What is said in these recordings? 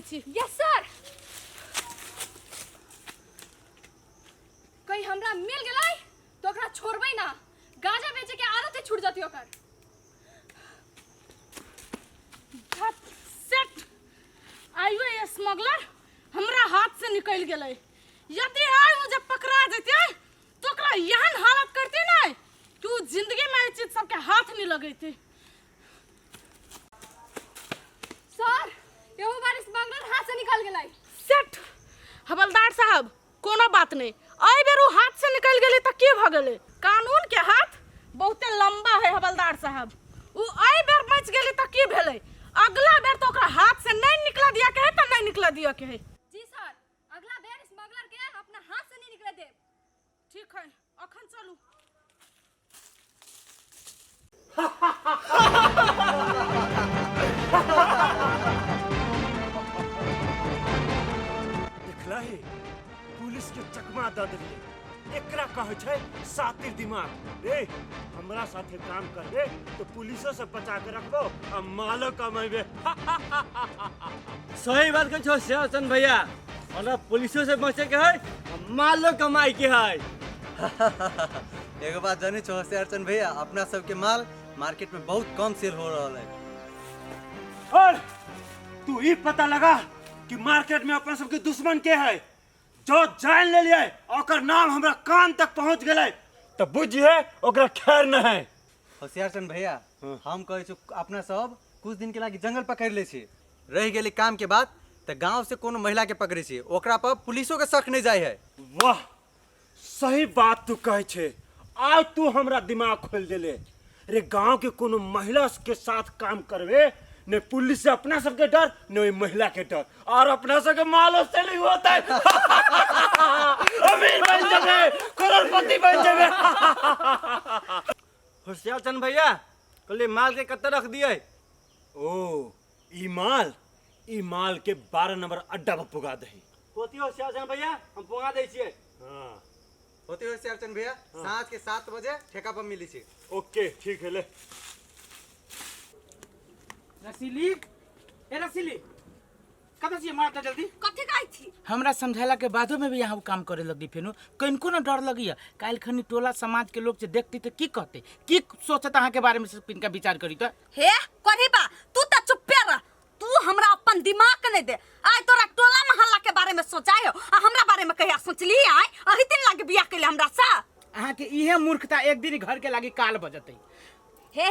छी। Yes sir. कहीं हमरा मिल गेलै तो ओकरा छोड़बै ना, गांजा बेचे के आदत छूट जाती ओकर। सेट आइयो ये स्मगलर हमरा हाथ से निकल गेलै। यदि आइ वो जब पकड़ा जेते तो ओकरा यहन हालत करते ना कि वो जिंदगी में चीज सबके हाथ नहीं लगेते। सर एहो बार स्मगलर हाथ से निकल गेलै। सेट हवलदार साहब कोनो बात नहीं, आई बेर वो हाथ से निकल गेलै त की भ गेलै? कानून के हाथ बहुते लंबा है हवलदार साहब। वो आई बेर बच गेलै त की भेलै? अगला बेर तो ओकरा हाथ से नहीं निकला दिया के है त नहीं निकला दिया के है। जी सर, अगला बेर स्मगलर के अपना हाथ से नहीं निकले देब। ठीक है, अखन चलू। देखला ही पुलिस के चकमा द दिलिए। एकरा कहे छै सातिर दिमाग। रे हमरा साथे काम करबे तो पुलिसो से बचा के रखबो आ मालो कमाइबे। सही बात कह छो श्यासन भैया, हमरा पुलिसों से बचे के है, मालो कमाई के है। एगो बात जानी छो अर्चन भैया, अपना सबके माल मार्केट में बहुत कम सेल हो रहा है। और तू ये पता लगा कि मार्केट में अपन सबके दुश्मन के है। जो जान ले लिया ओकर नाम हमरा कान तक पहुंच गेलै तो बुझिए ओकरा खैर न है। होशियारचंद भैया, हम कहे छु अपना सब कुछ दिन के लागी जंगल पकड़ ले छी, रह गेली काम के बाद तो गांव से कोनो महिला के पकड़े छी, ओकरा पर पुलिसों के शक नहीं जाय है। वाह सही बात तू कहे छे। आज तू हमरा दिमाग खोल देले। रे गांव के कोनो महिला के साथ काम करवे न पुलिस से अपना सबके डर न वही महिला के डर, और अपना सबके मालो से नहीं होता है। अमीर बन जावे, करोड़पति बन जावे। होशियार चंद भैया कल माल के कत्ते रख दिए? ओ ई माल के 12 नंबर अड्डा पर पुगा दही। होती होशियार चंद भैया, हम पुगा दे छिए। हाँ होती होशियारचंद भैया, सांझ के 7 बजे ठेका पर मिली छी। ओके ठीक है ले। रसीली ए रसीली कत छी मारता जल्दी। कथि कहै छी? हमरा समझाला के बादो में भी यहाँ काम करे लगी फेनु कनको न डर लगी। काल खनी टोला समाज के लोग से देखती तो की कहते, की सोचता अहाँ के बारे में सिर्फ इनका विचार करी तो। हे कथि बा, तू त चुप्पे रह। तू हमरा अपन दिमाग नहीं दे। आइ तोरा टोला मोहल्ला के बारे में सोचायो आ हमरा बारे में कहिया सोचली? आइ अहि दिन लागे बियाह केले हमरा सा। अहाँ के इहे मूर्खता एक दिन घर के लागी काल बजते। हे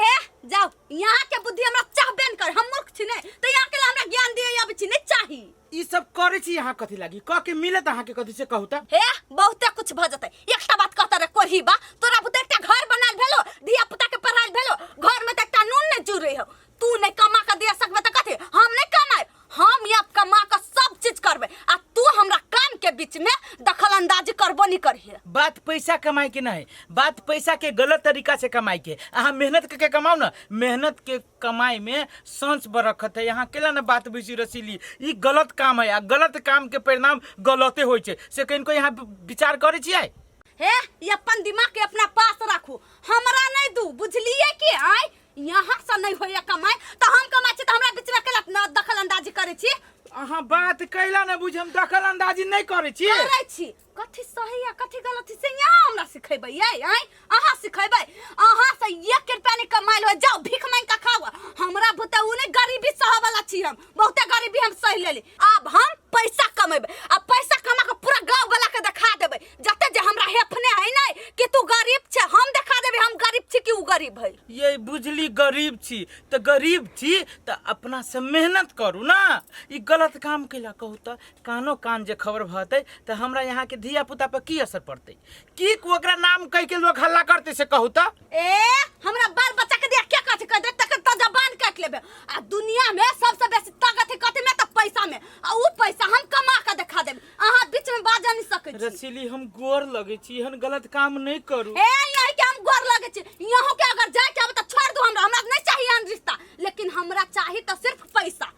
जाओ, यहाँ के बुद्धि हमरा चाहबे न कर। हम मूर्ख छी नहीं तो यहाँ के हमरा ज्ञान दिए आबे छी नहीं चाही। ई सब करे छी यहाँ कथि लागी? क के मिलत अहाँ के कथि से कहू त? हे बहुते कुछ भ जते। एकटा बात कहता रे कोरही बा, तोरा बुते एकटा घर बनाल भेलो, धिया पुता के पढ़ाल भेलो, घर में त एकटा नून नहीं जुरे हो। तू नहीं कमा के दे सकबे त कथि? हम नहीं कमाए, हम या कमा के सब चीज करबे आ तू हमरा काम के बीच में दखल अंदाजी करबो नहीं करही। बात पैसा कमाई के नहीं, बात पैसा के गलत तरीका से कमाई के। अहाँ मेहनत करके कमाओ ना, मेहनत के कमाई में सांस बरखत है। यहाँ केला ना बात बुझी रसीली, ई गलत काम है आ गलत काम के परिणाम गलते होय छे से कहीं को यहाँ विचार करे छियै। हे ये अपन दिमाग के अपना पास रखू, हमरा नहीं दू, बुझलिए कि? आइ यहाँ से नहीं होया कमाई तो हम कमाई छी तो हमरा बीच में केला दखल अंदाजी करे छी। अहाँ बात कैला ना बुझ, हम दखल अंदाजी नहीं करे छी। करे छी कथि सही है कथि गलत से यहाँ हमरा सिखेबै। ये आइ अहाँ सिखेबै? अहाँ से 1 रुपया नहीं कमाइल हो, जाओ भीख मांग के खाओ। हमरा बुते उने गरीबी सह वाला छी, हम बहुते गरीबी हम सह लेली। अब हम पैसा कमेबै आ पैसा कमा के पूरा गांव वाला के दिखा देबै जते जे हमरा हेफने है नहीं कि तू गरीब छे। हम दिखा देबै हम गरीब छी कि उ गरीब है। ये बुझली गरीब छी तो गरीब छी तो अपना से मेहनत करू ना। ई गलत काम केला कहू तो कानो कान जे खबर भते तो हमरा यहाँ के धिया पुता पर की असर पड़ते? की ओकरा नाम कह के लोग हल्ला करते से कहू तो? ए हमरा बाल बच्चा के दिया क्या कथि कर दे तक त जबान काट लेबे। आ दुनिया में सबसे बेसी ताकत है कथि में? तो पैसा में। आ उ पैसा हम कमा के दिखा देब, अहाँ बीच में बाजा नहीं सकै छी। रसीली हम गोर लगे छी, एहन गलत काम नहीं करू। ए यही के हम गोर लगे छी, यहाँ के अगर जाए के आबे त छोड़ दू हमरा। हमरा नहीं चाहिए अन रिश्ता, लेकिन हमरा चाहिए तो सिर्फ पैसा।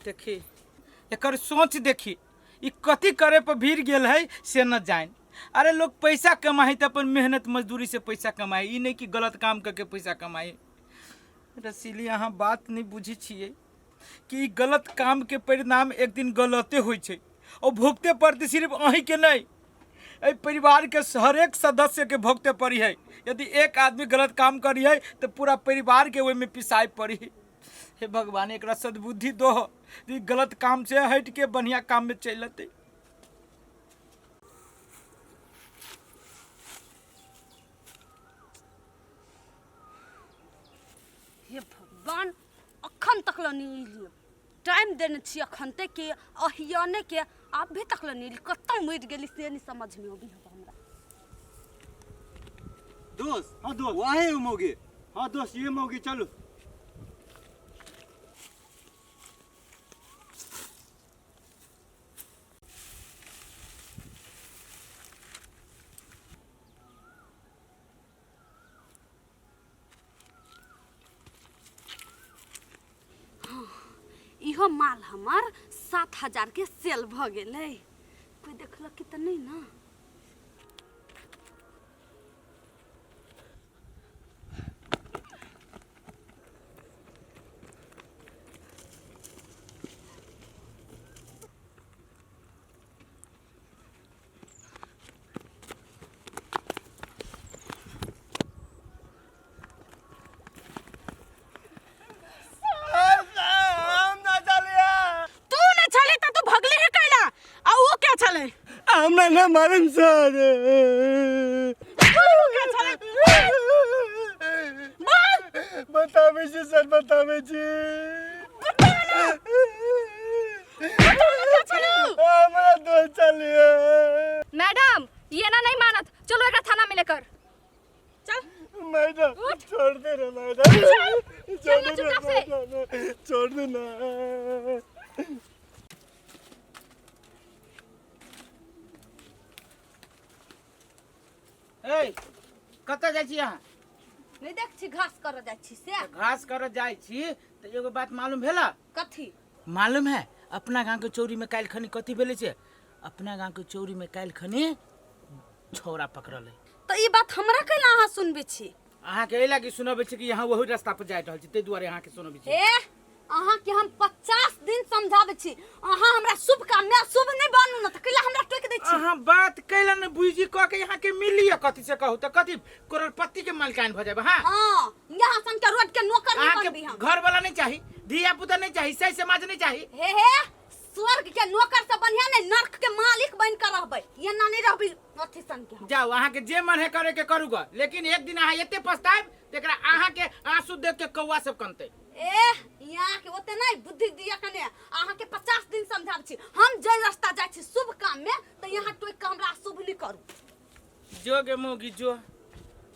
देखी एकर सोच देखी, ई कथी करे पर भीड़ गेल है से न जान। अरे लोग पैसा कमाई तो अपन मेहनत मजदूरी से पैसा कमाई, ई नहीं कि गलत काम करके पैसा कमाई। रसीली अहाँ बात नहीं बुझी छिए। कि गलत काम के परिणाम एक दिन गलते होइ छै और भुगते पड़ते सिर्फ अहीं के नहीं, एहि परिवार के हर एक सदस्य के भुगते पड़ी है। यदि एक आदमी गलत काम करी है तो पूरा परिवार के ओहि में पिसाई पड़ी है। हे भगवान एकरा सद्बुद्धि दो, गलत काम से हट के बढ़िया काम में चल अतै। हे भगवान अखन तक ला नहीं लियो, टाइम देने छी अखन तक के अहियाने के अभी तक ला नहीं कत्ता मर गेली से नहीं समझ में अभी हमरा। दोस्त, हाँ दोस्त, वही मौगी, हाँ दोस्त ये मौगी, चलो। इहो माल हमार 7,000 के सेल भ गेलै, कोई देखलक कि त नहीं ना। हमरा ना मालूम सर। बतावे छी सर, बतावे छी। हमारा दोस्त चलिए। मैडम ये ना नहीं मानत, चलो एक थाना में लेकर चल। मैडम छोड़ दे रे मैडम, छोड़ दे चुपचाप ना, छोड़ दे ना। ए कतऽ जाइ छी अहाँ? नहीं देख छी घास कर जाइ छी से। घास करऽ जाइ छी तऽ एगो बात मालूम भेला? कथी मालूम है अपना गांव के चौरी में काल्हि खनी कथी भेलै से? अपना गांव के चौरी में काल्हि खनी छौरा पकड़ल है। तो ये बात हमरा कैला अहाँ सुनबे छी? अहाँ के एहि लागी सुनबै छी कि यहाँ वही रास्ता पर जा रहल छी, ताहि दुआरे अहाँ के सुनबै छी। ए अहाँ के हम 50 दिन समझाबे छी, अहाँ हमरा शुभ काम में शुभ नहीं बनू न त कैला हमरा टोक दे छी। अहाँ बात कैला न बुझी क के यहाँ के मिलिए कथी से कहू त कथी करोड़पति के मालिकान भ जाबे। हां हां यहाँ सन के रोड के नौकर नहीं अहाँ बनबी के हम। घर वाला नहीं चाहिए, धिया पुता नहीं चाहिए, सही समाज नहीं चाहिए। हे स्वर्ग के नौकर से बढ़िया नहीं नरक के मालिक बन कर रहबै, ये ना नहीं रहबी अथी सन के। जाओ अहाँ के जे मन है करे के करूगा, लेकिन एक दिन अहाँ एते पछताएब तेकरा अहाँ के आंसू देख के कौवा सब कनते। ए यहाँ के ओते नहीं बुद्धि दिया कने अहाँ के 50 दिन समझाब छी, हम जे रास्ता जाय छी शुभ काम में त यहाँ टोक के हमरा शुभ नहीं करू। जो गे मोगी जो,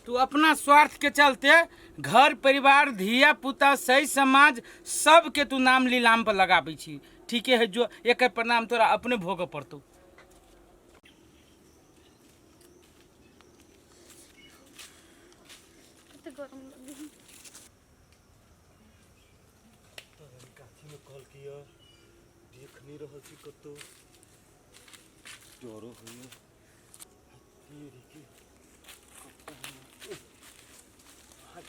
तू अपना स्वार्थ के चलते घर परिवार धिया पुता सही समाज सब के तू नाम लीलाम पर लगाबै छी। ठीक है जो, एक परिणाम तोरा अपने भोग पड़तौ। देख नहीं रहल छी कतो डरो होइए।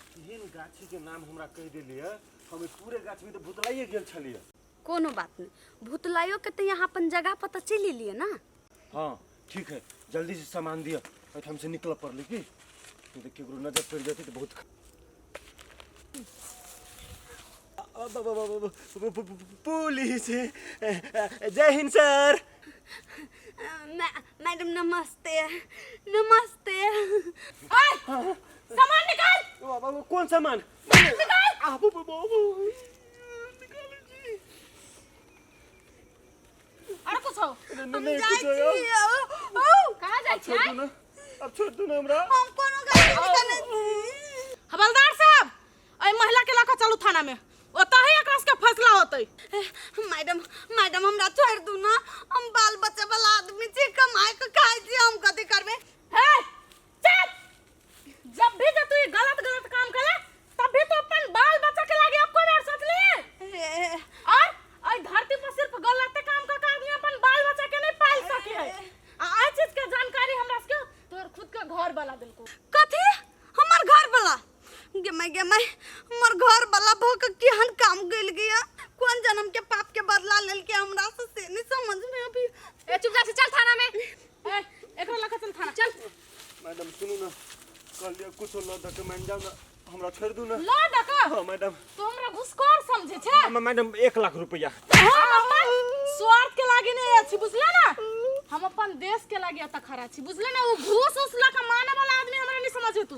केहन गाछी के नाम हमरा कह देलिए, हम पूरे गाछ में तो भुतलाइए गेल छलिए। कोनो बात नहीं, भूतलाइयो के तो यहाँ अपन जगह पता चल लिए ना। हाँ ठीक है, जल्दी से सामान दिया, हमसे निकल पड़ली की केकरो नजर पड़ जाती तो बहुत। पुलिस, जय हिंद सर। मैडम नमस्ते नमस्ते। सामान निकाल। कौन सामान? अरे कुछ हो कहाँ जाइ छी? अब छोड़ दो ना हमरा। हम कोनो गाड़ी नहीं। हवलदार साहब आई महिला के लाका चलू थाना में, ओतही एकरा के फैसला होतै। मैडम मैडम हमरा छोड़ दू ना, हम बाल बच्चा वाला आदमी छी, कमाई के खाई छी, हम कथी करबे? हे चल, जब भी तू ये गलत काम करे तब भी तो अपन बाल बच्चा के लागे आपको बार सोच ले। और आई धरती पर सिर्फ गलत काम का आदमी अपन बाल बच्चा के नहीं पाल सके है। आ चीज के जानकारी हमरा के तोर खुद के घर वाला दिलको। कथी हमर घर वाला? गे मैं हमर घर वाला भक केहन काम गइल गया, कौन जन्म के पाप के बदला लेल के हमरा से नहीं समझ में अभी। ए चुपचाप से चल थाना में। ए एकरा लगा चल थाना चल। मैडम सुनू ना, कल ये कुछ लो डॉक्यूमेंट जाओ ना, हमरा छोड़ दू ना। ला डका हाँ मैडम। तो हमरा घुसखोर समझे छे। मैडम 1 लाख रुपया। हम अपन स्वार्थ के लागे नहीं अछि बुझले ना, हम अपन देश के लागे त खरा छी बुझले ना। वो घूस उस ला के माने वाला आदमी हमरा नहीं समझे तू।